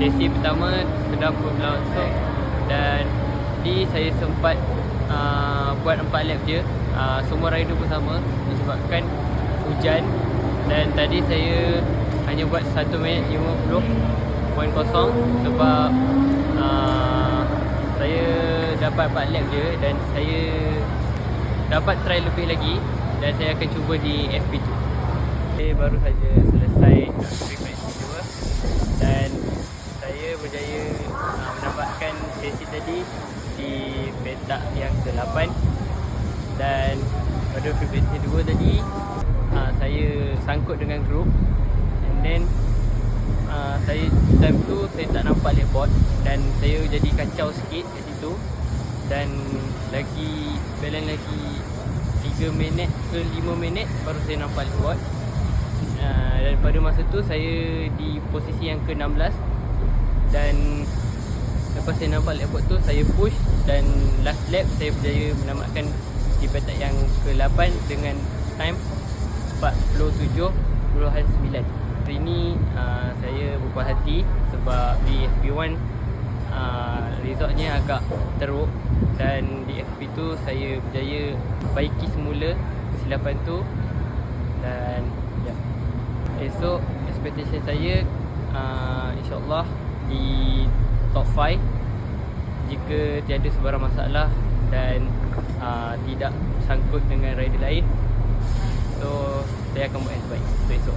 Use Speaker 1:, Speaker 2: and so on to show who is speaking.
Speaker 1: sesi pertama sedang berlangsung dan saya sempat buat 4 lap je. Semua rider bersama disebabkan hujan, dan tadi saya hanya buat 1 minit 50.0 sebab saya dapat 4 lap je dan saya dapat try lebih lagi, dan saya akan cuba di FP2. Saya baru saja selesai frequency 2 dan saya berjaya mendapatkan sesi tadi di petak yang ke-8. Dan pada frekuensi 2 tadi saya sangkut dengan grup, and then saya time tu saya tak nampak leadboard dan saya jadi kacau sikit kat situ, dan lagi balance lagi 3 minit ke 5 minit baru saya nampak leadboard. Dan pada masa tu saya di posisi yang ke-16, dan lepas saya nampak leadboard tu saya push, dan last lap saya berjaya menamatkan di petak yang ke-8 dengan time 47.9. Hari ni saya berpuas hati sebab di FP1 resultnya agak teruk, dan di FP2 saya berjaya baiki semula kesilapan tu. Dan ya, esok expectation saya insyaAllah di top 5 jika tiada sebarang masalah dan tidak sangkut dengan rider lain. So saya akan buat yang terbaik untuk esok.